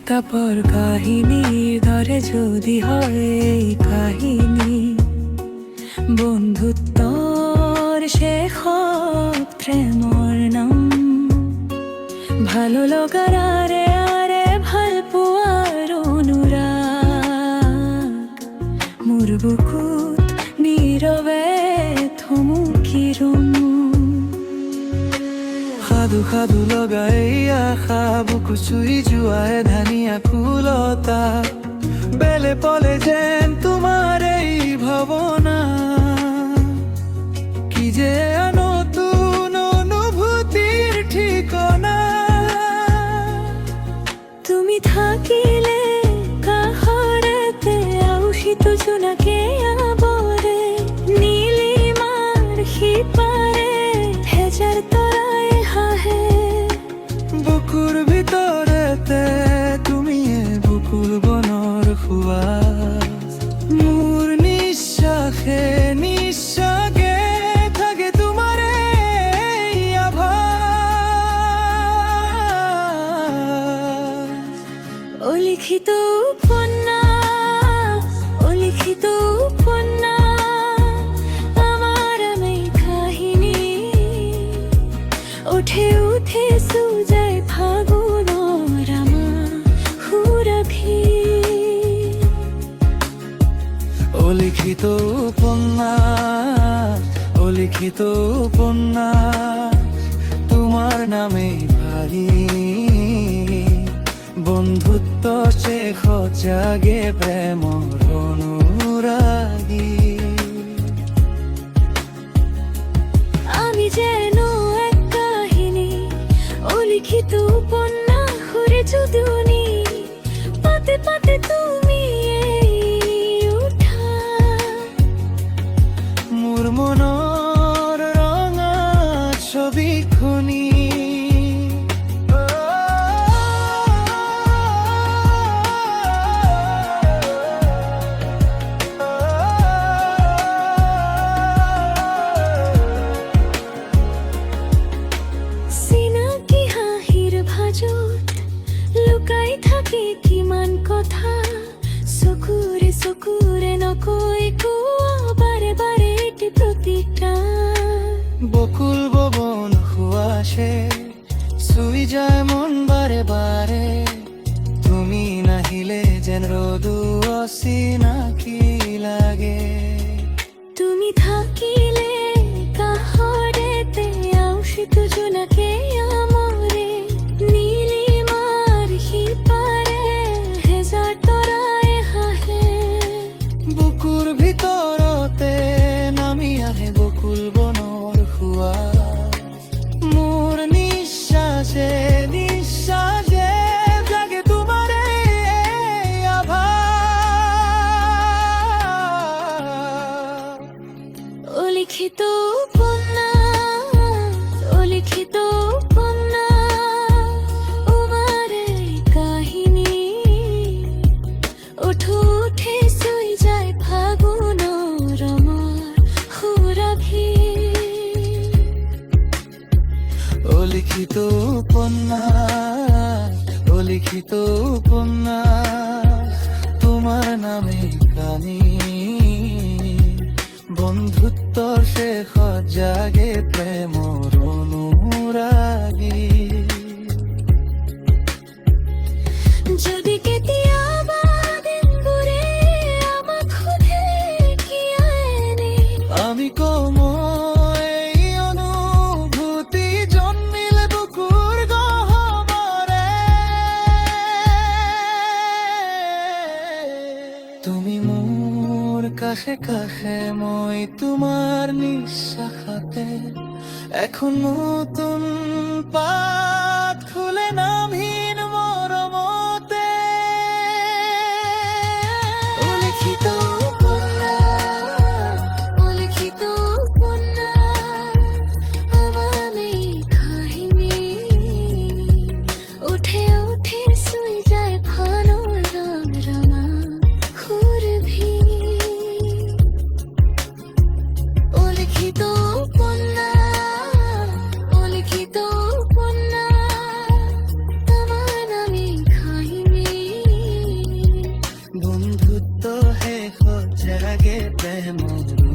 তারপর কাহিনী ধরে যদি হয় এই কাহিনী, বন্ধুত্বর শেখত প্রেমর নাম, ভালো লাগার আরে আরে ভাল পোৱাৰ অনুৰাগ, মোৰ বুকুত নীৰৱে থমকিৰোম। সাধু সাধু লগাই আশা বুকু চুই যোৱাই ধানিয়া ফুলতা, বেলে পলে যেন তোমাৰ এই ভাৱনা, কি যে নতুন অনুভূতিৰ ঠিকনা। তুমি থাকিলে কাষৰতে আউসিত জোনাকে আবৰে, নীলিমাৰ সিপাৰে হেজাৰ তৰাই হাহে, বুকুৰ ভিতৰতে তুমি বুকুৰ বনৰ সুৱাস, মোৰ নিশ্বাসে নিশ্বাসে থাকে তোমাৰ এই আভাস। অলিখিত উপন্যাস, অলিখিত উপন্যাস, আমার এই কাহিনী, উঠে উঠে সুজায় ফাগুনৰ আমার সুরভি। অলিখিত উপন্যাস, অলিখিত উপন্যাস, তোমার নামে ভারী, বন্ধুত্ব শেখত জাগে প্রেমর অনুরাগী। আমি যেন এক কাহিনী, অলিখিত উপন্যাস ঘুরে যদুনি, পাতে পাতে তুমি এই উঠা, মোৰ মনৰ ৰঙা ছবিখনি। চিনাকি হাঁহিৰ ভাজত লুকাই থাকে কিমান কথা, চকুৰে চকুৰে নকৈ কোৱা বাৰে বাৰে এটি প্ৰতিজ্ঞা। বকুল ববন হুৱাশে চুই যায় মন বাৰে বাৰে, তুমি নাহিলে যেন ৰদু অচিনাকি লাগে। তুমি থাকিলে কাষৰতে আউসিত জোনাকে আমৰে, নীলিমাৰ সিপাৰে হেজাৰ তৰাই হাহে, বুকুৰ ভিতৰতে নামি আহে বকুল বনৰ সুৱাস, মোৰ নিশ্বাসে নিশ্বাসে জাগে তোমাৰ এই আভাস। অলিখিত উপন্যাস, অলিখিত উপন্যাস, আমার এই কাহিনী, উঠো উঠে চুই যায় ফাগুনৰ আমার সুৰভি। অলিখিত উপন্যাস, অলিখিত উপন্যাস, তোমার নামে কানি, বন্ধুত্বৰ শেষত জাগে প্ৰেমৰ অনুৰাগী। যদি কেতিয়াবা দিনবোৰে আমাক সোধে কিয় এনে, আমি কম এই অনুভূতি জন্মিলে বুকুৰ গহ্বৰে। তুমি মোৰ কাষে কাষে, মই তোমাৰ নিশ্বাসতে, এখন নতুন পাত খুলে নামহীন মৰমতে। অলিখিত উপন্যাস, অলিখিত উপন্যাস, আমার এই কাহিনী, উঠে উঠে চুই যায় ফাগুনৰ ৰঙা সুৰভি। অলিখিত উপন্যাস, অলিখিত উপন্যাস, মনে